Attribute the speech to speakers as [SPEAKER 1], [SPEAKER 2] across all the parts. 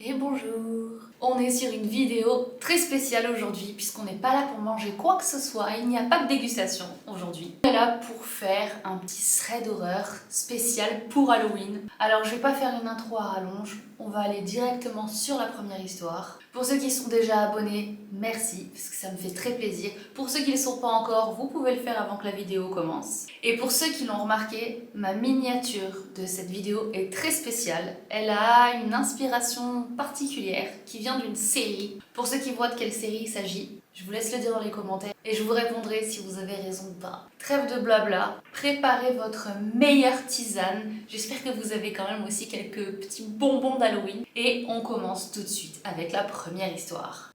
[SPEAKER 1] Et bonjour! On est sur une vidéo très spéciale aujourd'hui puisqu'on n'est pas là pour manger quoi que ce soit, il n'y a pas de dégustation aujourd'hui. On est là pour faire un petit thread d'horreur spécial pour Halloween. Alors je vais pas faire une intro à rallonge, on va aller directement sur la première histoire. Pour ceux qui sont déjà abonnés, merci parce que ça me fait très plaisir. Pour ceux qui ne le sont pas encore, vous pouvez le faire avant que la vidéo commence. Et pour ceux qui l'ont remarqué, ma miniature de cette vidéo est très spéciale. Elle a une inspiration particulière qui vient d'une série. Pour ceux qui voient de quelle série il s'agit, je vous laisse le dire dans les commentaires et je vous répondrai si vous avez raison ou pas. Trêve de blabla, préparez votre meilleure tisane. J'espère que vous avez quand même aussi quelques petits bonbons d'Halloween. Et on commence tout de suite avec la première histoire.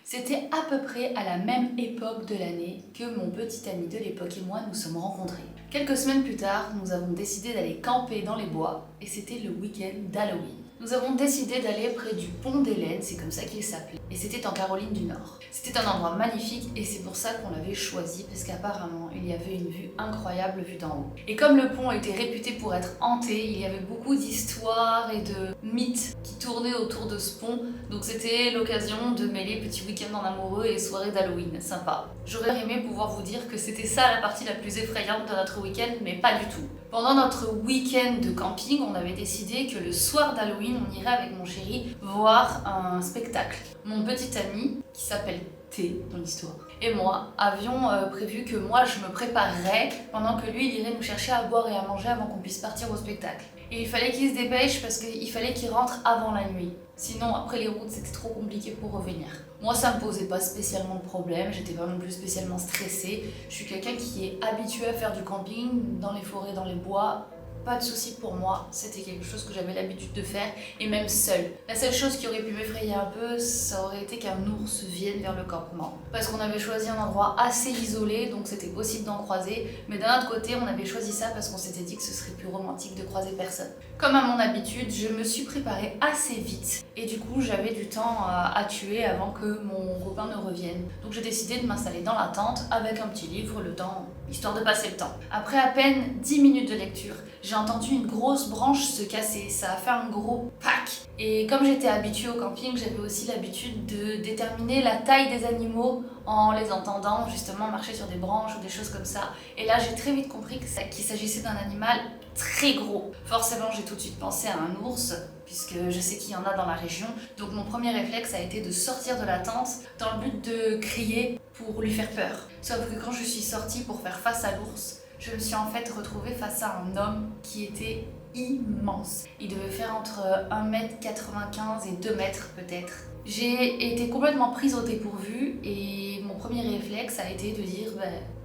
[SPEAKER 1] C'était à peu près à la même époque de l'année que mon petit ami de l'époque et moi nous sommes rencontrés. Quelques semaines plus tard, nous avons décidé d'aller camper dans les bois et c'était le week-end d'Halloween. Nous avons décidé d'aller près du pont d'Hélène, c'est comme ça qu'il s'appelait, et c'était en Caroline du Nord. C'était un endroit magnifique et c'est pour ça qu'on l'avait choisi parce qu'apparemment il y avait une vue incroyable vue d'en haut. Et comme le pont était réputé pour être hanté, il y avait beaucoup d'histoires et de mythes qui tournaient autour de ce pont, donc c'était l'occasion de mêler petit week-end en amoureux et soirée d'Halloween, sympa. J'aurais aimé pouvoir vous dire que c'était ça la partie la plus effrayante de notre week-end, mais pas du tout. Pendant notre week-end de camping, on avait décidé que le soir d'Halloween, on irait avec mon chéri voir un spectacle. Mon petit ami, qui s'appelle T dans l'histoire, et moi avions prévu que moi je me préparerais pendant que lui il irait nous chercher à boire et à manger avant qu'on puisse partir au spectacle. Et il fallait qu'il se dépêche parce qu'il fallait qu'il rentre avant la nuit. Sinon après les routes c'était trop compliqué pour revenir. Moi ça me posait pas spécialement de problème, j'étais pas non plus spécialement stressée. Je suis quelqu'un qui est habitué à faire du camping dans les forêts, dans les bois. Pas de souci pour moi, c'était quelque chose que j'avais l'habitude de faire et même seule. La seule chose qui aurait pu m'effrayer un peu, ça aurait été qu'un ours vienne vers le campement. Parce qu'on avait choisi un endroit assez isolé, donc c'était possible d'en croiser. Mais d'un autre côté, on avait choisi ça parce qu'on s'était dit que ce serait plus romantique de croiser personne. Comme à mon habitude, je me suis préparée assez vite. Et du coup, j'avais du temps à tuer avant que mon copain ne revienne. Donc j'ai décidé de m'installer dans la tente avec un petit livre, le temps, histoire de passer le temps. Après à peine 10 minutes de lecture, j'ai entendu une grosse branche se casser, ça a fait un gros pack. Et comme j'étais habituée au camping, j'avais aussi l'habitude de déterminer la taille des animaux en les entendant justement marcher sur des branches ou des choses comme ça. Et là j'ai très vite compris qu'il s'agissait d'un animal très gros. Forcément j'ai tout de suite pensé à un ours, puisque je sais qu'il y en a dans la région. Donc mon premier réflexe a été de sortir de la tente dans le but de crier pour lui faire peur. Sauf que quand je suis sortie pour faire face à l'ours, je me suis en fait retrouvée face à un homme qui était immense. Il devait faire entre 1m95 et 2 mètres peut-être. J'ai été complètement prise au dépourvu et mon premier réflexe a été de dire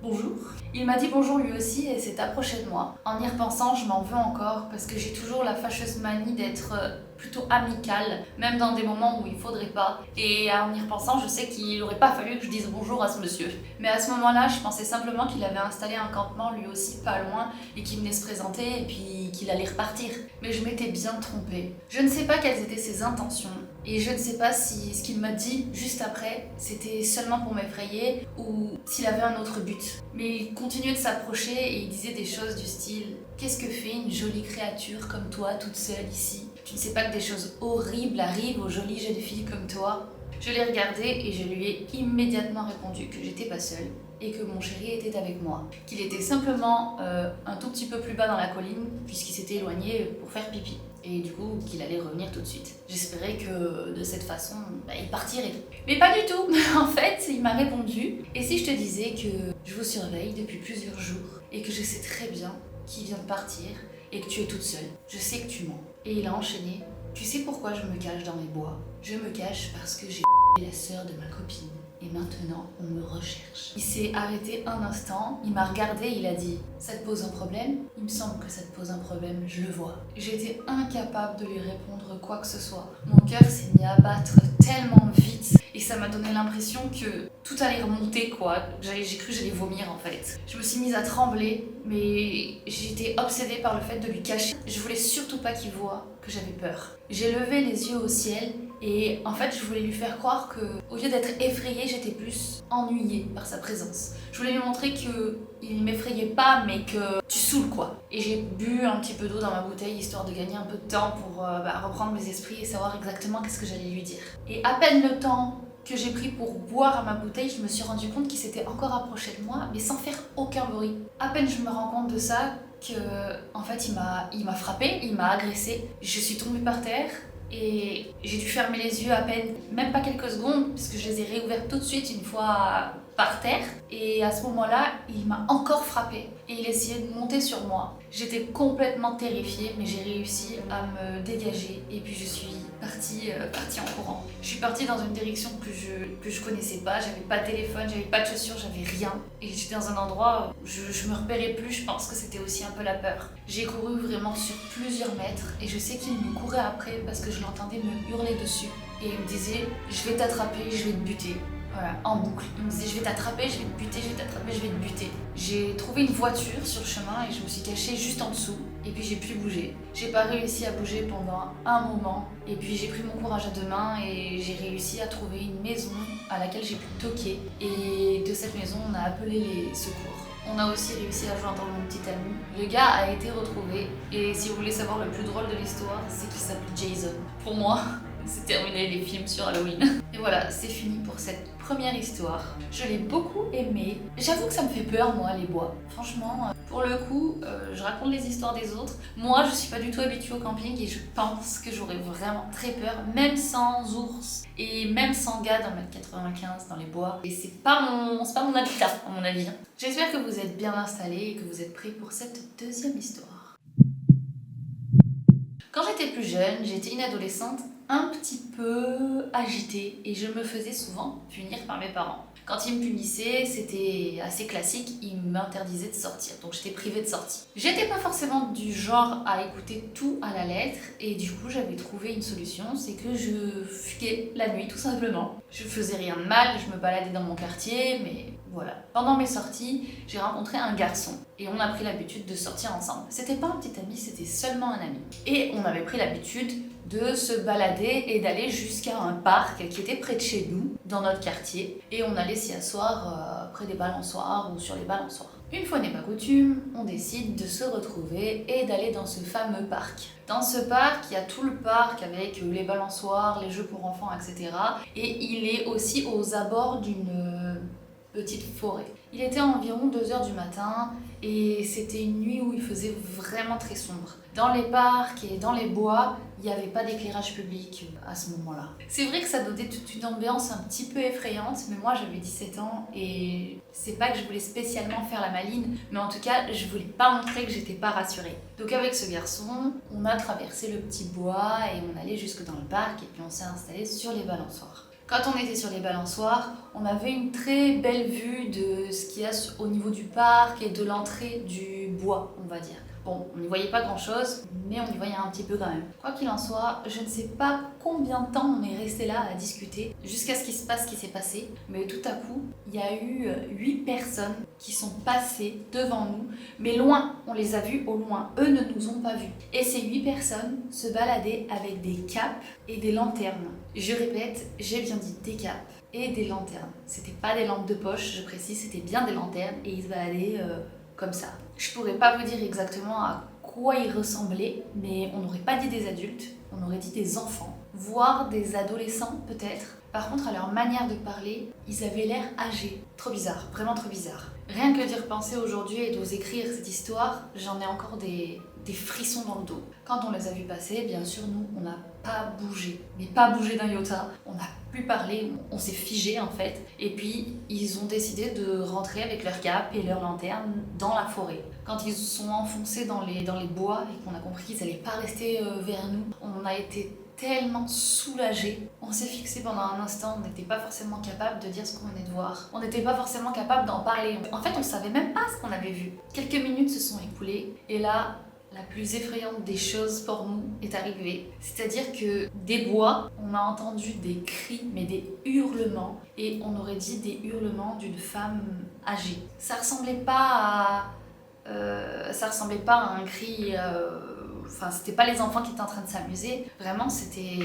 [SPEAKER 1] bonjour. Il m'a dit bonjour lui aussi et s'est approché de moi. En y repensant, je m'en veux encore parce que j'ai toujours la fâcheuse manie d'être plutôt amicale, même dans des moments où il faudrait pas. Et en y repensant, je sais qu'il n'aurait pas fallu que je dise bonjour à ce monsieur. Mais à ce moment-là, je pensais simplement qu'il avait installé un campement lui aussi pas loin et qu'il venait se présenter et puis qu'il allait repartir. Mais je m'étais bien trompée. Je ne sais pas quelles étaient ses intentions et je ne sais pas si ce qu'il m'a dit juste après, c'était seulement pour m'effrayer ou s'il avait un autre but. Mais il continuait de s'approcher et il disait des choses du style « Qu'est-ce que fait une jolie créature comme toi toute seule ici ? Tu ne sais pas que des choses horribles arrivent aux jolies jeunes filles comme toi ?» Je l'ai regardé et je lui ai immédiatement répondu que j'étais pas seule et que mon chéri était avec moi. Qu'il était simplement un tout petit peu plus bas dans la colline puisqu'il s'était éloigné pour faire pipi. Et du coup, qu'il allait revenir tout de suite. J'espérais que de cette façon, il partirait. Mais pas du tout. En fait, il m'a répondu « Et si je te disais que je vous surveille depuis plusieurs jours et que je sais très bien qu'il vient de partir et que tu es toute seule. Je sais que tu mens. » Et il a enchaîné « Tu sais pourquoi je me cache dans les bois ? Je me cache parce que j'ai la sœur de ma copine. Et maintenant, on me recherche. » Il s'est arrêté un instant, il m'a regardé, il a dit « Ça te pose un problème ? Il me semble que ça te pose un problème, je le vois. » J'étais incapable de lui répondre quoi que ce soit. Mon cœur s'est mis à battre tellement vite et ça m'a donné l'impression que tout allait remonter quoi. J'ai cru que j'allais vomir en fait. Je me suis mise à trembler, mais j'étais obsédée par le fait de lui cacher. Je voulais surtout pas qu'il voie que j'avais peur. J'ai levé les yeux au ciel et en fait je voulais lui faire croire que au lieu d'être effrayée, j'étais plus ennuyée par sa présence. Je voulais lui montrer que il m'effrayait pas mais que tu saoule quoi. Et j'ai bu un petit peu d'eau dans ma bouteille histoire de gagner un peu de temps pour reprendre mes esprits et savoir exactement qu'est-ce que j'allais lui dire. Et à peine le temps que j'ai pris pour boire à ma bouteille, je me suis rendu compte qu'il s'était encore approché de moi, mais sans faire aucun bruit. À peine je me rends compte de ça que, en fait, il m'a frappé, il m'a agressé. Je suis tombée par terre et j'ai dû fermer les yeux à peine, même pas quelques secondes, parce que je les ai réouverts tout de suite une fois par terre. Et à ce moment-là, il m'a encore frappé et il essayait de monter sur moi. J'étais complètement terrifiée, mais j'ai réussi à me dégager et puis je suis partie en courant. Je suis partie dans une direction que je connaissais pas, j'avais pas de téléphone, j'avais pas de chaussures, j'avais rien. Et j'étais dans un endroit où je me repérais plus, je pense que c'était aussi un peu la peur. J'ai couru vraiment sur plusieurs mètres et je sais qu'il me courait après parce que je l'entendais me hurler dessus. Et il me disait, je vais t'attraper, je vais te buter. Voilà, en boucle. Il me disait, je vais t'attraper, je vais te buter, je vais t'attraper, je vais te buter. J'ai trouvé une voiture sur le chemin et je me suis cachée juste en dessous. Et puis j'ai pu bouger. J'ai pas réussi à bouger pendant un moment. Et puis j'ai pris mon courage à deux mains et j'ai réussi à trouver une maison à laquelle j'ai pu toquer. Et de cette maison, on a appelé les secours. On a aussi réussi à joindre mon petit ami. Le gars a été retrouvé. Et si vous voulez savoir le plus drôle de l'histoire, c'est qu'il s'appelle Jason. Pour moi, c'est terminé les films sur Halloween. Et voilà, c'est fini pour cette première histoire. Je l'ai beaucoup aimée. J'avoue que ça me fait peur, moi, les bois. Franchement, pour le coup, je raconte les histoires des autres. Moi, je suis pas du tout habituée au camping et je pense que j'aurais vraiment très peur, même sans ours et même sans gars d'1m95 dans les bois. Et c'est pas mon habitat, à mon avis. J'espère que vous êtes bien installés et que vous êtes prêts pour cette deuxième histoire. Quand j'étais plus jeune, j'étais une adolescente un petit peu agitée et je me faisais souvent punir par mes parents. Quand ils me punissaient, c'était assez classique, ils m'interdisaient de sortir, donc j'étais privée de sortie. J'étais pas forcément du genre à écouter tout à la lettre et du coup j'avais trouvé une solution, c'est que je fuguais la nuit tout simplement. Je faisais rien de mal, je me baladais dans mon quartier, mais voilà. Pendant mes sorties, j'ai rencontré un garçon et on a pris l'habitude de sortir ensemble. C'était pas un petit ami, c'était seulement un ami. Et on avait pris l'habitude de se balader et d'aller jusqu'à un parc qui était près de chez nous, dans notre quartier. Et on allait s'y asseoir près des balançoires ou sur les balançoires. Une fois n'est pas coutume, on décide de se retrouver et d'aller dans ce fameux parc. Dans ce parc, il y a tout le parc avec les balançoires, les jeux pour enfants, etc. Et il est aussi aux abords d'une petite forêt. Il était environ 2h du matin et c'était une nuit où il faisait vraiment très sombre. Dans les parcs et dans les bois, il n'y avait pas d'éclairage public à ce moment-là. C'est vrai que ça donnait toute une ambiance un petit peu effrayante, mais moi j'avais 17 ans et c'est pas que je voulais spécialement faire la maline, mais en tout cas je voulais pas montrer que j'étais pas rassurée. Donc avec ce garçon, on a traversé le petit bois et on allait jusque dans le parc et puis on s'est installé sur les balançoires. Quand on était sur les balançoires, on avait une très belle vue de ce qu'il y a au niveau du parc et de l'entrée du bois, on va dire. Bon, on n'y voyait pas grand chose, mais on y voyait un petit peu quand même. Quoi qu'il en soit, je ne sais pas combien de temps on est resté là à discuter jusqu'à ce qu'il se passe ce qui s'est passé, mais tout à coup, il y a eu 8 personnes qui sont passées devant nous, mais loin, on les a vues au loin, eux ne nous ont pas vus. Et ces 8 personnes se baladaient avec des capes et des lanternes. Je répète, j'ai bien dit des capes et des lanternes. C'était pas des lampes de poche, je précise, c'était bien des lanternes et ils se baladaient comme ça. Je pourrais pas vous dire exactement à quoi ils ressemblaient, mais on n'aurait pas dit des adultes, on aurait dit des enfants, voire des adolescents peut-être. Par contre, à leur manière de parler, ils avaient l'air âgés. Trop bizarre, vraiment trop bizarre. Rien que d'y repenser aujourd'hui et d'oser écrire cette histoire, j'en ai encore des frissons dans le dos. Quand on les a vus passer, bien sûr, nous, on n'a pas bougé. Mais pas bougé d'un iota. On n'a plus parlé, on s'est figé en fait. Et puis, ils ont décidé de rentrer avec leur cape et leur lanterne dans la forêt. Quand ils se sont enfoncés dans les bois et qu'on a compris qu'ils n'allaient pas rester vers nous, on a été tellement soulagés. On s'est fixé pendant un instant, on n'était pas forcément capable de dire ce qu'on venait de voir. On n'était pas forcément capable d'en parler. En fait, on savait même pas ce qu'on avait vu. Quelques minutes se sont écoulées et là, la plus effrayante des choses pour nous est arrivée. C'est-à-dire que des bois, on a entendu des cris, mais des hurlements, et on aurait dit des hurlements d'une femme âgée. Ça ressemblait pas à un cri Enfin, c'était pas les enfants qui étaient en train de s'amuser. Vraiment, c'était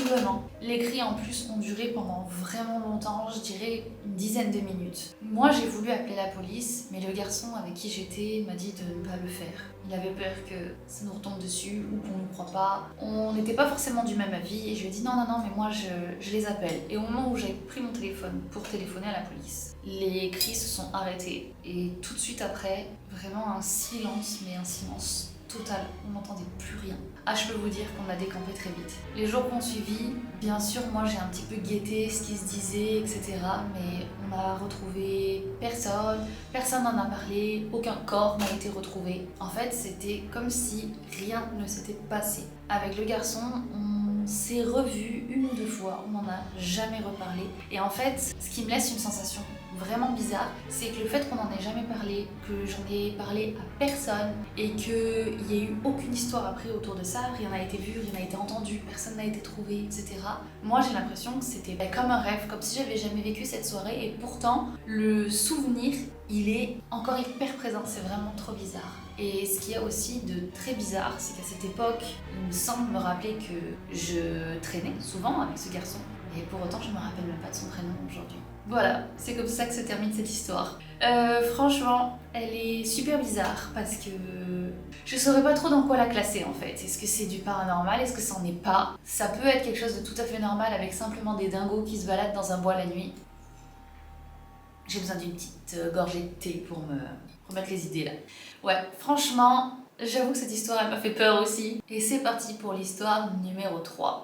[SPEAKER 1] vraiment. Les cris en plus ont duré pendant vraiment longtemps, je dirais une dizaine de minutes. Moi, j'ai voulu appeler la police, mais le garçon avec qui j'étais m'a dit de ne pas le faire. Il avait peur que ça nous retombe dessus ou qu'on ne croit pas. On n'était pas forcément du même avis et je lui ai dit non, mais moi je les appelle. Et au moment où j'avais pris mon téléphone pour téléphoner à la police, les cris se sont arrêtés et tout de suite après, vraiment un silence, mais un silence total, on n'entendait plus rien. Ah, je peux vous dire qu'on a décampé très vite. Les jours qu'on suivi, bien sûr, moi j'ai un petit peu guetté ce qui se disait, etc. Mais on a retrouvé personne n'en a parlé, aucun corps n'a été retrouvé. En fait, c'était comme si rien ne s'était passé. Avec le garçon, on s'est revus une ou deux fois, on n'en a jamais reparlé. Et en fait, ce qui me laisse une sensation vraiment bizarre, c'est que le fait qu'on n'en ait jamais parlé, que j'en ai parlé à personne et qu'il n'y ait eu aucune histoire après autour de ça, rien n'a été vu, rien n'a été entendu, personne n'a été trouvé, etc. Moi j'ai l'impression que c'était comme un rêve, comme si j'avais jamais vécu cette soirée et pourtant le souvenir il est encore hyper présent, c'est vraiment trop bizarre. Et ce qu'il y a aussi de très bizarre, c'est qu'à cette époque, il me semble me rappeler que je traînais souvent avec ce garçon et pour autant je me rappelle même pas de son prénom aujourd'hui. Voilà, c'est comme ça que se termine cette histoire. Franchement, elle est super bizarre parce que je saurais pas trop dans quoi la classer en fait. Est-ce que c'est du paranormal? Est-ce que ça en est pas? Ça peut être quelque chose de tout à fait normal avec simplement des dingos qui se baladent dans un bois la nuit. J'ai besoin d'une petite gorgée de thé pour me remettre les idées là. Ouais, franchement, j'avoue que cette histoire elle m'a fait peur aussi. Et c'est parti pour l'histoire numéro 3.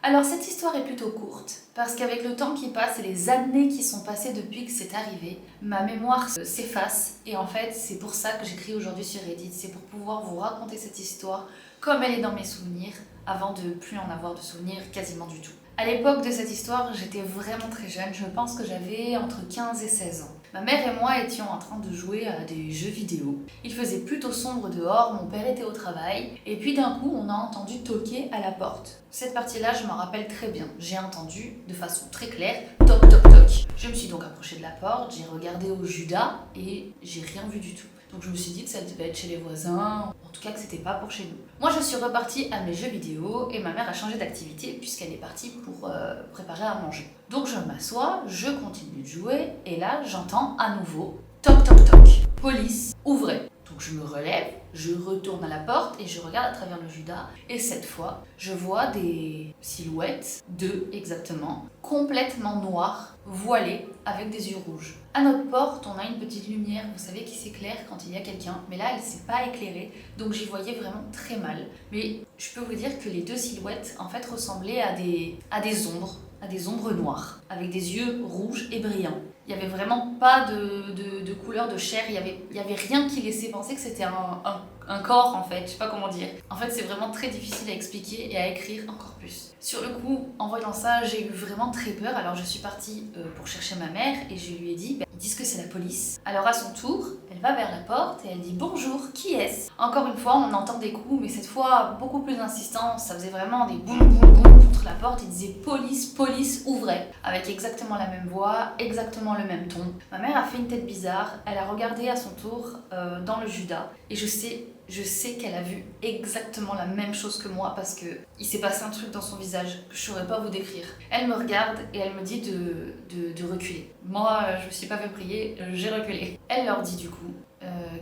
[SPEAKER 1] Alors cette histoire est plutôt courte, parce qu'avec le temps qui passe et les années qui sont passées depuis que c'est arrivé, ma mémoire s'efface et en fait c'est pour ça que j'écris aujourd'hui sur Reddit, c'est pour pouvoir vous raconter cette histoire comme elle est dans mes souvenirs, avant de plus en avoir de souvenirs quasiment du tout. À l'époque de cette histoire, j'étais vraiment très jeune, je pense que j'avais entre 15 et 16 ans. Ma mère et moi étions en train de jouer à des jeux vidéo. Il faisait plutôt sombre dehors, mon père était au travail, et puis d'un coup on a entendu toquer à la porte. Cette partie-là, je m'en rappelle très bien. J'ai entendu de façon très claire toc toc toc. Je me suis donc approchée de la porte, j'ai regardé au Judas et j'ai rien vu du tout. Donc je me suis dit que ça devait être chez les voisins, en tout cas que c'était pas pour chez nous. Moi je suis repartie à mes jeux vidéo et ma mère a changé d'activité puisqu'elle est partie pour préparer à manger. Donc je m'assois, je continue de jouer et là j'entends à nouveau toc toc toc. Police, ouvrez. Donc je me relève, je retourne à la porte et je regarde à travers le Judas et cette fois je vois des silhouettes, deux exactement, complètement noires, voilées avec des yeux rouges. À notre porte, on a une petite lumière, vous savez, qui s'éclaire quand il y a quelqu'un, mais là elle s'est pas éclairée, donc j'y voyais vraiment très mal. Mais je peux vous dire que les deux silhouettes en fait ressemblaient à des ombres noires, avec des yeux rouges et brillants. Il n'y avait vraiment pas de couleur de chair, il y avait rien qui laissait penser que c'était un corps en fait, je sais pas comment dire. En fait c'est vraiment très difficile à expliquer et à écrire encore plus. Sur le coup, en voyant ça, j'ai eu vraiment très peur, alors je suis partie pour chercher ma mère et je lui ai dit ils disent que c'est la police. Alors à son tour, elle va vers la porte et elle dit bonjour, qui est-ce? Encore une fois, on entend des coups, mais cette fois beaucoup plus insistants, ça faisait vraiment des boum boum boum contre la porte, il disait police, ouvrez, avec exactement la même voix, exactement le même ton. Ma mère a fait une tête bizarre, elle a regardé à son tour dans le Judas et je sais qu'elle a vu exactement la même chose que moi parce que il s'est passé un truc dans son visage que je saurais pas vous décrire. Elle me regarde et elle me dit de reculer. Moi, je me suis pas fait prier, j'ai reculé. Elle leur dit du coup,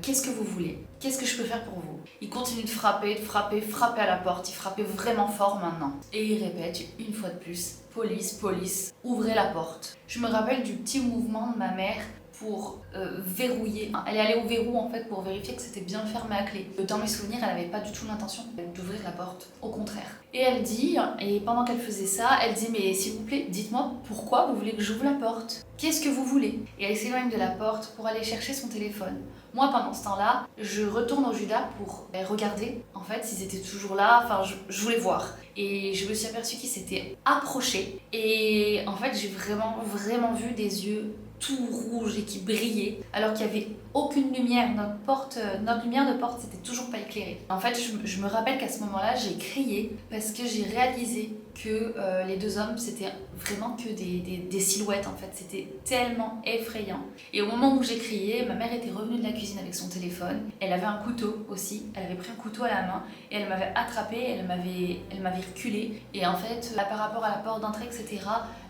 [SPEAKER 1] qu'est-ce que vous voulez? Qu'est-ce que je peux faire pour vous? Il continue de frapper à la porte, il frappait vraiment fort maintenant. Et il répète une fois de plus, police, ouvrez la porte. Je me rappelle du petit mouvement de ma mère pour verrouiller. Elle est allée au verrou en fait pour vérifier que c'était bien fermé à clé. Dans mes souvenirs, elle n'avait pas du tout l'intention d'ouvrir la porte, au contraire. Et elle dit, et pendant qu'elle faisait ça, elle dit mais s'il vous plaît, dites-moi pourquoi vous voulez que j'ouvre la porte? Qu'est-ce que vous voulez? Et elle s'éloigne de la porte pour aller chercher son téléphone. Moi pendant ce temps-là, je retourne au Judas pour regarder en fait s'ils étaient toujours là, enfin je voulais voir. Et je me suis aperçue qu'ils s'étaient approchés et en fait j'ai vraiment vu des yeux tout rouges et qui brillaient alors qu'il y avait aucune lumière, notre lumière de porte c'était toujours pas éclairée. En fait, je me rappelle qu'à ce moment-là, j'ai crié parce que j'ai réalisé que les deux hommes c'était vraiment que des silhouettes en fait, c'était tellement effrayant. Et au moment où j'ai crié, ma mère était revenue de la cuisine avec son téléphone, elle avait un couteau aussi, elle avait pris un couteau à la main et elle m'avait attrapée, elle m'avait reculée et en fait, là, par rapport à la porte d'entrée etc,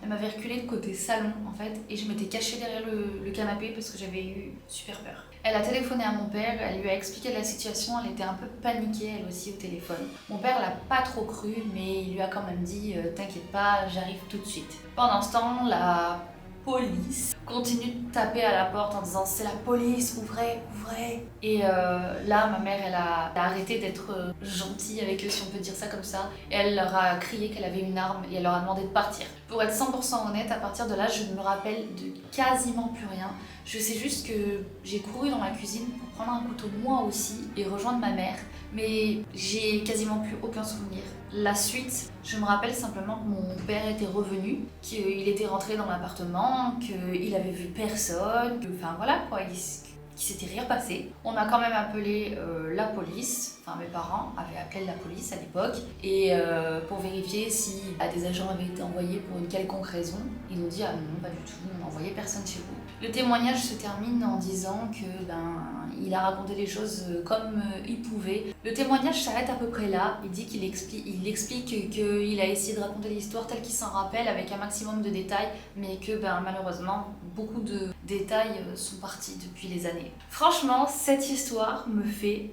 [SPEAKER 1] elle m'avait reculée de côté salon en fait et je m'étais cachée derrière le canapé parce que j'avais eu super peur. Elle a téléphoné à mon père, elle lui a expliqué la situation, elle était un peu paniquée elle aussi au téléphone. Mon père l'a pas trop cru mais il lui a quand même dit t'inquiète pas, j'arrive tout de suite. Pendant ce temps, la police continue de taper à la porte en disant c'est la police, ouvrez, ouvrez. Et là ma mère elle a arrêté d'être gentille avec eux si on peut dire ça comme ça et elle leur a crié qu'elle avait une arme et elle leur a demandé de partir. Pour être 100% honnête, à partir de là je ne me rappelle de quasiment plus rien. Je sais juste que j'ai couru dans la cuisine pour prendre un couteau moi aussi et rejoindre ma mère, mais j'ai quasiment plus aucun souvenir. La suite, je me rappelle simplement que mon père était revenu, qu'il était rentré dans l'appartement, qu'il avait vu personne, enfin voilà quoi, qu'il s'était rien passé. On a quand même appelé la police, enfin mes parents avaient appelé la police à l'époque, et pour vérifier si des agents avaient été envoyés pour une quelconque raison. Ils nous ont dit ah non, pas du tout, on n'a envoyé personne chez vous. Le témoignage se termine en disant que il a raconté les choses comme il pouvait. Le témoignage s'arrête à peu près là. Il dit qu'il explique qu'il a essayé de raconter l'histoire telle qu'il s'en rappelle avec un maximum de détails, mais que malheureusement beaucoup de détails sont partis depuis les années. Franchement, cette histoire me fait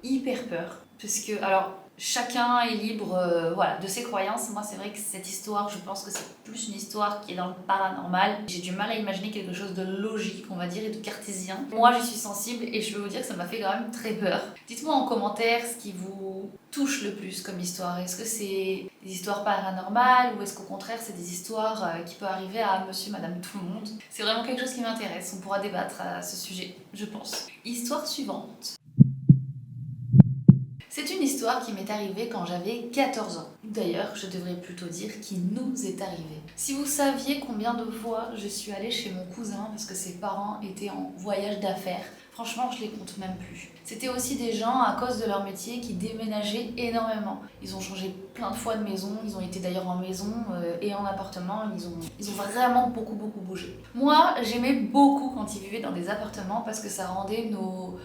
[SPEAKER 1] hyper peur parce que alors chacun est libre voilà, de ses croyances. Moi, c'est vrai que cette histoire, je pense que c'est plus une histoire qui est dans le paranormal. J'ai du mal à imaginer quelque chose de logique, on va dire, et de cartésien. Moi, j'y suis sensible et je peux vous dire que ça m'a fait quand même très peur. Dites-moi en commentaire ce qui vous touche le plus comme histoire. Est-ce que c'est des histoires paranormales ou est-ce qu'au contraire, c'est des histoires qui peuvent arriver à monsieur, madame, tout le monde? C'est vraiment quelque chose qui m'intéresse. On pourra débattre à ce sujet, je pense. Histoire suivante. C'est une histoire qui m'est arrivée quand j'avais 14 ans. D'ailleurs, je devrais plutôt dire qui nous est arrivée. Si vous saviez combien de fois je suis allée chez mon cousin parce que ses parents étaient en voyage d'affaires, franchement, je les compte même plus. C'était aussi des gens, à cause de leur métier, qui déménageaient énormément. Ils ont changé plein de fois de maison, ils ont été d'ailleurs en maison et en appartement, ils ont vraiment beaucoup bougé. Moi, j'aimais beaucoup quand ils vivaient dans des appartements parce que ça rendait nos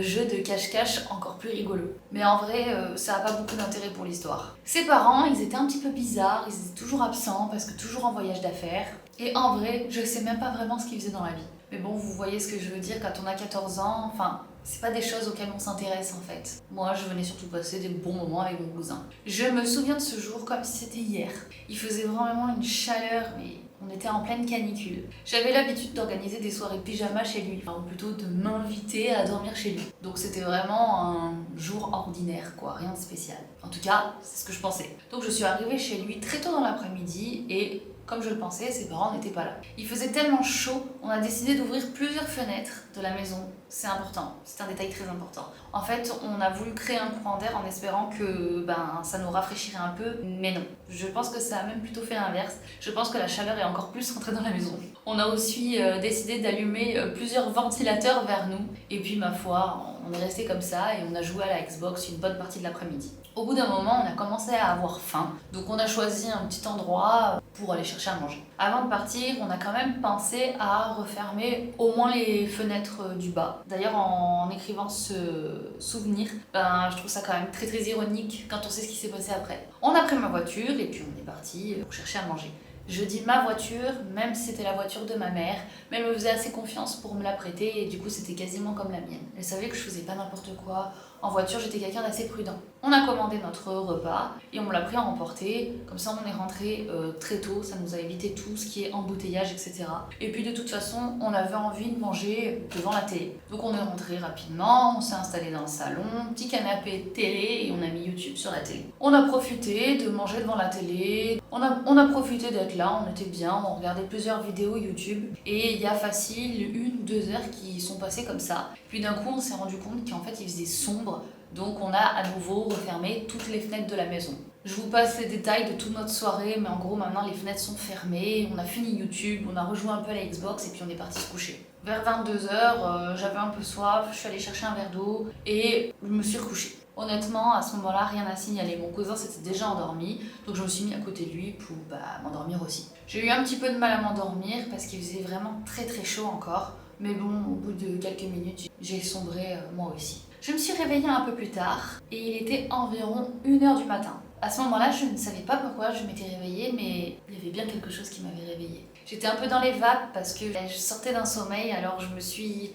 [SPEAKER 1] jeu de cache-cache encore plus rigolo. Mais en vrai, ça n'a pas beaucoup d'intérêt pour l'histoire. Ses parents, ils étaient un petit peu bizarres, ils étaient toujours absents parce que toujours en voyage d'affaires. Et en vrai, je sais même pas vraiment ce qu'ils faisaient dans la vie. Mais bon, vous voyez ce que je veux dire, quand on a 14 ans, enfin, c'est pas des choses auxquelles on s'intéresse en fait. Moi, je venais surtout passer des bons moments avec mon cousin. Je me souviens de ce jour comme si c'était hier. Il faisait vraiment une chaleur, mais on était en pleine canicule. J'avais l'habitude d'organiser des soirées pyjama chez lui, ou plutôt de m'inviter à dormir chez lui. Donc c'était vraiment un jour ordinaire, quoi, rien de spécial. En tout cas, c'est ce que je pensais. Donc je suis arrivée chez lui très tôt dans l'après-midi et comme je le pensais, ses parents n'étaient pas là. Il faisait tellement chaud, on a décidé d'ouvrir plusieurs fenêtres de la maison. C'est important, c'est un détail très important. En fait, on a voulu créer un courant d'air en espérant que ça nous rafraîchirait un peu, mais non. Je pense que ça a même plutôt fait l'inverse. Je pense que la chaleur est encore plus rentrée dans la maison. On a aussi décidé d'allumer plusieurs ventilateurs vers nous. Et puis, ma foi, on est resté comme ça et on a joué à la Xbox une bonne partie de l'après-midi. Au bout d'un moment, on a commencé à avoir faim, donc on a choisi un petit endroit pour aller chercher à manger. Avant de partir, on a quand même pensé à refermer au moins les fenêtres du bas. D'ailleurs, en écrivant ce souvenir, je trouve ça quand même très ironique quand on sait ce qui s'est passé après. On a pris ma voiture et puis on est parti pour chercher à manger. Je dis ma voiture, même si c'était la voiture de ma mère, mais elle me faisait assez confiance pour me la prêter et du coup c'était quasiment comme la mienne. Elle savait que je faisais pas n'importe quoi. En voiture, j'étais quelqu'un d'assez prudent. On a commandé notre repas et on me l'a pris à emporter. Comme ça, on est rentré très tôt. Ça nous a évité tout ce qui est embouteillage, etc. Et puis de toute façon, on avait envie de manger devant la télé. Donc on est rentré rapidement, on s'est installé dans le salon, petit canapé télé et on a mis YouTube sur la télé. On a profité de manger devant la télé. On a profité d'être là, on était bien, on regardait plusieurs vidéos YouTube. Et il y a facile 1-2 heures qui sont passées comme ça. Puis d'un coup, on s'est rendu compte qu'en fait, il faisait sombre. Donc on a à nouveau refermé toutes les fenêtres de la maison. Je vous passe les détails de toute notre soirée, mais en gros maintenant les fenêtres sont fermées, on a fini YouTube, on a rejoué un peu à la Xbox et puis on est parti se coucher. Vers 22h, j'avais un peu soif, je suis allée chercher un verre d'eau et je me suis recouchée. Honnêtement, à ce moment-là, rien à signaler. Mon cousin s'était déjà endormi, donc je me suis mis à côté de lui pour m'endormir aussi. J'ai eu un petit peu de mal à m'endormir parce qu'il faisait vraiment très chaud encore. Mais bon, au bout de quelques minutes, j'ai sombré moi aussi. Je me suis réveillée un peu plus tard et il était environ 1h du matin. À ce moment-là, je ne savais pas pourquoi je m'étais réveillée, mais il y avait bien quelque chose qui m'avait réveillée. J'étais un peu dans les vapes parce que je sortais d'un sommeil, alors je me suis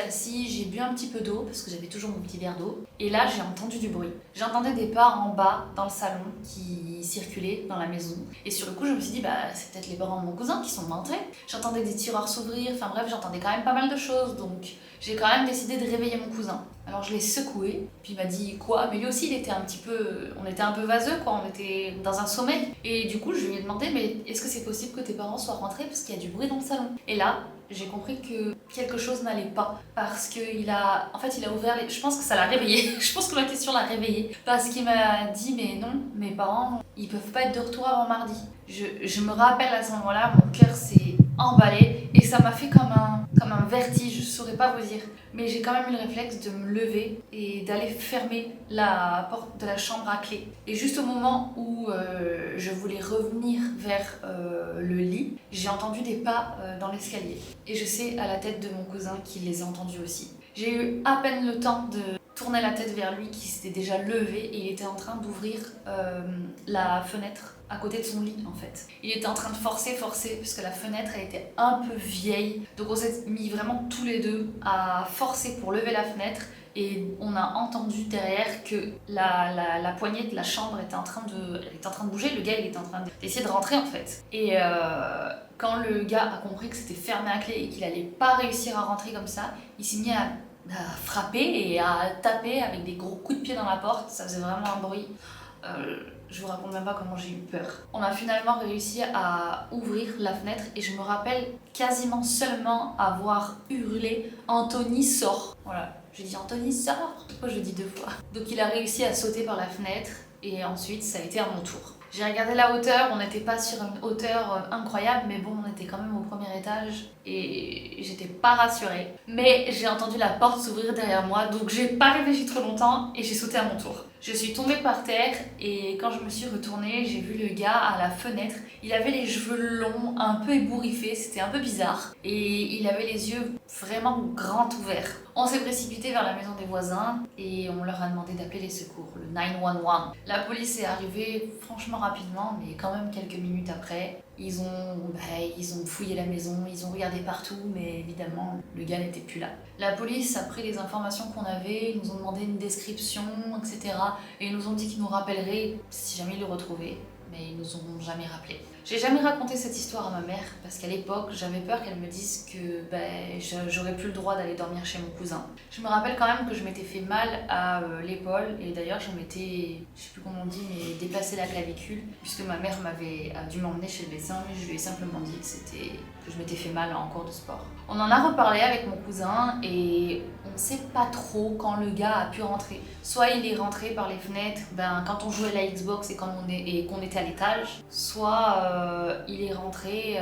[SPEAKER 1] assise, j'ai bu un petit peu d'eau parce que j'avais toujours mon petit verre d'eau. Et là, j'ai entendu du bruit. J'entendais des pas en bas dans le salon qui circulaient dans la maison. Et sur le coup, je me suis dit, c'est peut-être les parents de mon cousin qui sont rentrés. J'entendais des tiroirs s'ouvrir, enfin bref, j'entendais quand même pas mal de choses. Donc j'ai quand même décidé de réveiller mon cousin. Alors je l'ai secoué, puis il m'a dit quoi? Mais lui aussi, on était un peu vaseux quoi, on était dans un sommeil. Et du coup, je lui ai demandé, mais est-ce que c'est possible que tes parents soient rentrés parce qu'il y a du bruit dans le salon? Et là, j'ai compris que quelque chose n'allait pas parce qu'il a ouvert les... Je pense que ça l'a réveillé. Je pense que ma question l'a réveillé parce qu'il m'a dit mais non, mes parents, ils peuvent pas être de retour avant mardi. Je me rappelle à ce moment-là, mon cœur s'est emballé et ça m'a fait comme un vertige, je saurais pas vous dire. Mais j'ai quand même eu le réflexe de me lever et d'aller fermer la porte de la chambre à clé. Et juste au moment où je voulais revenir vers le lit, j'ai entendu des pas dans l'escalier. Et je sais à la tête de mon cousin qu'il les a entendus aussi. J'ai eu à peine le temps de tourner la tête vers lui qui s'était déjà levé et il était en train d'ouvrir la fenêtre à côté de son lit en fait. Il était en train de forcer parce que la fenêtre elle était un peu vieille. Donc on s'est mis vraiment tous les deux à forcer pour lever la fenêtre et on a entendu derrière que la poignée de la chambre était en train de bouger. Le gars il était en train d'essayer de rentrer en fait. Et quand le gars a compris que c'était fermé à clé et qu'il allait pas réussir à rentrer comme ça, il s'est mis à frapper et à taper avec des gros coups de pied dans la porte. Ça faisait vraiment un bruit. Je vous raconte même pas comment j'ai eu peur. On a finalement réussi à ouvrir la fenêtre et je me rappelle quasiment seulement avoir hurlé Anthony sort. Voilà, j'ai dit Anthony sort. Pourquoi je le dis 2 fois? Donc il a réussi à sauter par la fenêtre et ensuite ça a été à mon tour. J'ai regardé la hauteur, on n'était pas sur une hauteur incroyable, mais bon, on était quand même au premier étage et j'étais pas rassurée. Mais j'ai entendu la porte s'ouvrir derrière moi, donc j'ai pas réfléchi trop longtemps et j'ai sauté à mon tour. Je suis tombée par terre et quand je me suis retournée, j'ai vu le gars à la fenêtre. Il avait les cheveux longs, un peu ébouriffés, c'était un peu bizarre. Et il avait les yeux vraiment grands ouverts. On s'est précipité vers la maison des voisins et on leur a demandé d'appeler les secours, le 911. La police est arrivée franchement rapidement, mais quand même quelques minutes après. Ils ont fouillé la maison, ils ont regardé partout, mais évidemment, le gars n'était plus là. La police a pris les informations qu'on avait, ils nous ont demandé une description, etc. Et ils nous ont dit qu'ils nous rappelleraient si jamais ils le retrouvaient, mais ils nous ont jamais rappelé. J'ai jamais raconté cette histoire à ma mère parce qu'à l'époque, j'avais peur qu'elle me dise que j'aurais plus le droit d'aller dormir chez mon cousin. Je me rappelle quand même que je m'étais fait mal à l'épaule et d'ailleurs je m'étais, je sais plus comment on dit, mais déplacé la clavicule puisque ma mère a dû m'emmener chez le médecin et je lui ai simplement dit que je m'étais fait mal en cours de sport. On en a reparlé avec mon cousin et on sait pas trop quand le gars a pu rentrer. Soit il est rentré par les fenêtres quand on jouait à la Xbox et qu'on était à l'étage, soit il est rentré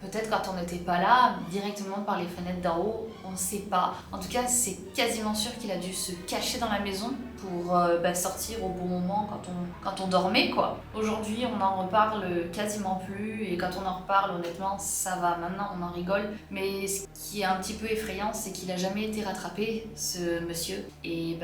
[SPEAKER 1] peut-être quand on n'était pas là, directement par les fenêtres d'en haut, on ne sait pas. En tout cas, c'est quasiment sûr qu'il a dû se cacher dans la maison pour sortir au bon moment quand on dormait quoi. Aujourd'hui, on n'en reparle quasiment plus et quand on en reparle, honnêtement, ça va. Maintenant, on en rigole. Mais ce qui est un petit peu effrayant, c'est qu'il a jamais été rattrapé, ce monsieur. Et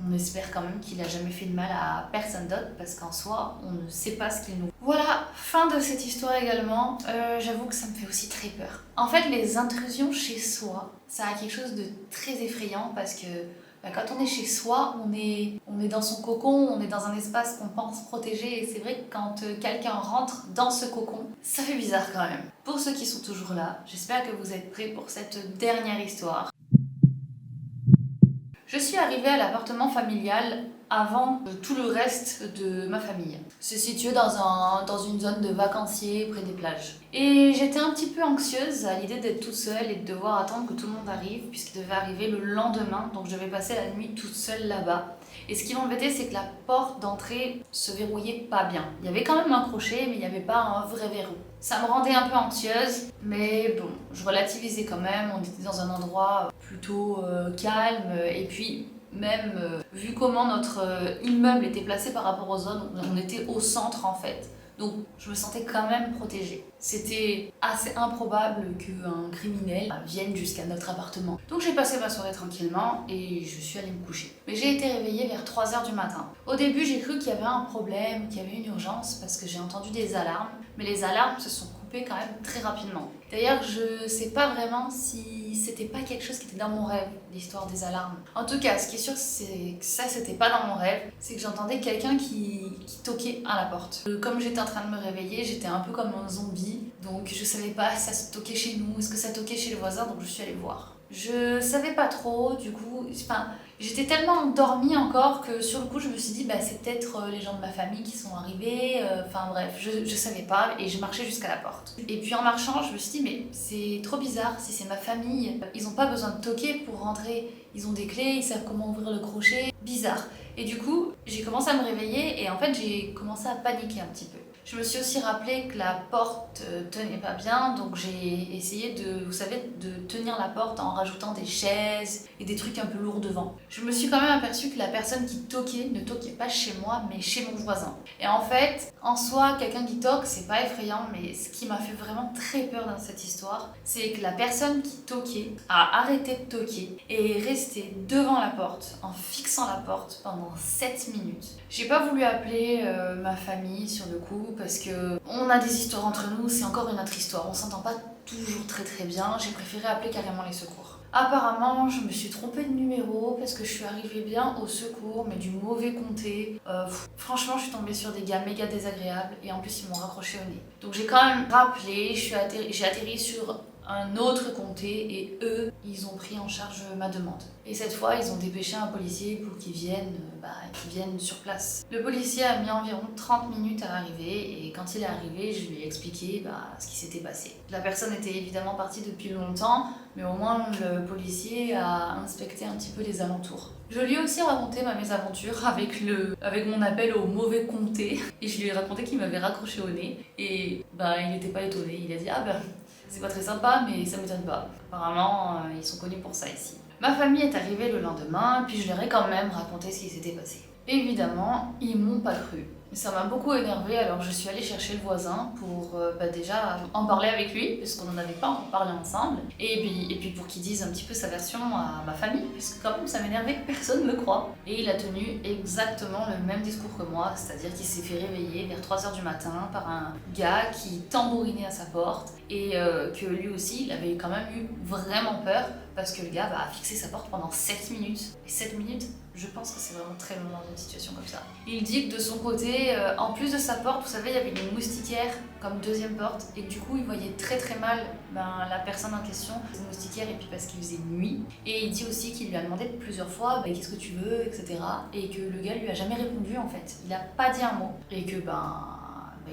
[SPEAKER 1] on espère quand même qu'il a jamais fait de mal à personne d'autre parce qu'en soi, on ne sait pas ce qu'il nous... Voilà, fin de cette histoire également. J'avoue que ça me fait aussi très peur. En fait, les intrusions chez soi, ça a quelque chose de très effrayant parce que quand on est chez soi, on est dans son cocon, on est dans un espace qu'on pense protégé et c'est vrai que quand quelqu'un rentre dans ce cocon, ça fait bizarre quand même. Pour ceux qui sont toujours là, j'espère que vous êtes prêts pour cette dernière histoire. Je suis arrivée à l'appartement familial avant tout le reste de ma famille. C'est situé dans une zone de vacanciers près des plages. Et j'étais un petit peu anxieuse à l'idée d'être toute seule et de devoir attendre que tout le monde arrive puisqu'il devait arriver le lendemain, donc je devais passer la nuit toute seule là-bas. Et ce qui m'embêtait, c'est que la porte d'entrée se verrouillait pas bien. Il y avait quand même un crochet, mais il n'y avait pas un vrai verrou. Ça me rendait un peu anxieuse, mais bon, je relativisais quand même. On était dans un endroit plutôt calme, et puis même vu comment notre immeuble était placé par rapport aux autres, on était au centre en fait. Donc je me sentais quand même protégée. C'était assez improbable qu'un criminel vienne jusqu'à notre appartement. Donc j'ai passé ma soirée tranquillement et je suis allée me coucher. Mais j'ai été réveillée vers 3h du matin. Au début j'ai cru qu'il y avait un problème, qu'il y avait une urgence parce que j'ai entendu des alarmes. Mais les alarmes se sont coupées quand même très rapidement. D'ailleurs je sais pas vraiment si c'était pas quelque chose qui était dans mon rêve, l'histoire des alarmes. En tout cas, ce qui est sûr, c'est que ça, c'était pas dans mon rêve. C'est que j'entendais quelqu'un qui toquait à la porte. Comme j'étais en train de me réveiller, j'étais un peu comme un zombie. Donc je savais pas si ça se toquait chez nous, est-ce que ça toquait chez le voisin, donc je suis allée voir. Je savais pas trop, du coup, j'étais tellement endormie encore que sur le coup je me suis dit c'est peut-être les gens de ma famille qui sont arrivés, bref, je savais pas et je marchais jusqu'à la porte. Et puis en marchant je me suis dit mais c'est trop bizarre, si c'est ma famille, ils ont pas besoin de toquer pour rentrer, ils ont des clés, ils savent comment ouvrir le crochet, bizarre. Et du coup j'ai commencé à me réveiller et en fait j'ai commencé à paniquer un petit peu. Je me suis aussi rappelé que la porte tenait pas bien, donc j'ai essayé de tenir la porte en rajoutant des chaises et des trucs un peu lourds devant. Je me suis quand même aperçue que la personne qui toquait ne toquait pas chez moi, mais chez mon voisin. Et en fait, en soi, quelqu'un qui toque, c'est pas effrayant, mais ce qui m'a fait vraiment très peur dans cette histoire, c'est que la personne qui toquait a arrêté de toquer et est restée devant la porte, en fixant la porte pendant 7 minutes. J'ai pas voulu appeler ma famille sur le coup, parce que on a des histoires entre nous, c'est encore une autre histoire, on s'entend pas toujours très bien, j'ai préféré appeler carrément les secours. Apparemment, je me suis trompée de numéro parce que je suis arrivée bien au secours, mais du mauvais comté. Franchement, je suis tombée sur des gars méga désagréables et en plus, ils m'ont raccroché au nez. Donc j'ai quand même rappelé, j'ai atterri sur un autre comté et eux, ils ont pris en charge ma demande. Et cette fois, ils ont dépêché un policier pour qu'il vienne sur place. Le policier a mis environ 30 minutes à arriver et quand il est arrivé, je lui ai expliqué ce qui s'était passé. La personne était évidemment partie depuis longtemps, mais au moins le policier a inspecté un petit peu les alentours. Je lui ai aussi raconté ma mésaventure avec mon appel au mauvais comté et je lui ai raconté qu'il m'avait raccroché au nez et il n'était pas étonné. Il a dit c'est pas très sympa, mais ça m'étonne pas. Apparemment, ils sont connus pour ça ici. Ma famille est arrivée le lendemain, puis je leur ai quand même raconté ce qui s'était passé. Évidemment, ils m'ont pas cru. Ça m'a beaucoup énervée, alors je suis allée chercher le voisin pour déjà en parler avec lui, parce qu'on n'en avait pas encore parlé ensemble, et puis pour qu'il dise un petit peu sa version à ma famille, parce que quand même ça m'énervait que personne ne me croit. Et il a tenu exactement le même discours que moi, c'est-à-dire qu'il s'est fait réveiller vers 3h du matin par un gars qui tambourinait à sa porte, et que lui aussi, il avait quand même eu vraiment peur, parce que le gars a fixé sa porte pendant 7 minutes. Et 7 minutes, je pense que c'est vraiment très long dans une situation comme ça. Il dit que de son côté, en plus de sa porte, vous savez, il y avait une moustiquaire comme deuxième porte, et que du coup, il voyait très mal la personne en question, cette moustiquaire, et puis parce qu'il faisait nuit. Et il dit aussi qu'il lui a demandé plusieurs fois qu'est-ce que tu veux, etc. Et que le gars lui a jamais répondu en fait. Il a pas dit un mot. Et que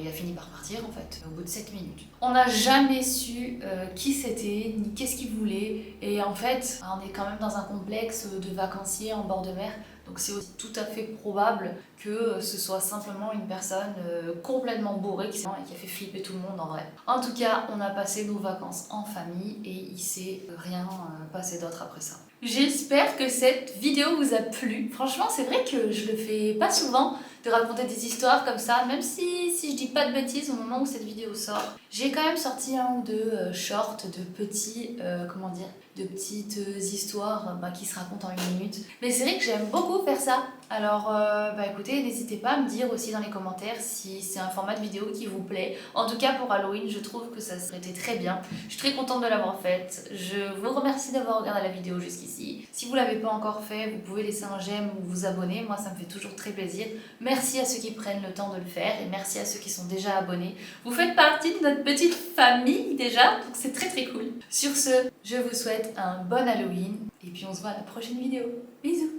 [SPEAKER 1] il a fini par partir en fait, au bout de 7 minutes. On n'a jamais su qui c'était, ni qu'est-ce qu'il voulait. Et en fait, on est quand même dans un complexe de vacanciers en bord de mer. Donc c'est aussi tout à fait probable que ce soit simplement une personne complètement bourrée qui a fait flipper tout le monde en vrai. En tout cas, on a passé nos vacances en famille et il s'est rien passé d'autre après ça. J'espère que cette vidéo vous a plu. Franchement, c'est vrai que je le fais pas souvent de raconter des histoires comme ça, même si je dis pas de bêtises au moment où cette vidéo sort. J'ai quand même sorti un ou deux shorts de petites histoires qui se racontent en 1 minute. Mais c'est vrai que j'aime beaucoup faire ça. Alors écoutez, n'hésitez pas à me dire aussi dans les commentaires si c'est un format de vidéo qui vous plaît. En tout cas pour Halloween, je trouve que ça serait été très bien. Je suis très contente de l'avoir faite. Je vous remercie d'avoir regardé la vidéo jusqu'ici. Si vous ne l'avez pas encore fait, vous pouvez laisser un j'aime ou vous abonner. Moi, ça me fait toujours très plaisir. Merci à ceux qui prennent le temps de le faire et merci à ceux qui sont déjà abonnés. Vous faites partie de notre petite famille déjà, donc c'est très cool. Sur ce, je vous souhaite un bon Halloween et puis on se voit à la prochaine vidéo. Bisous!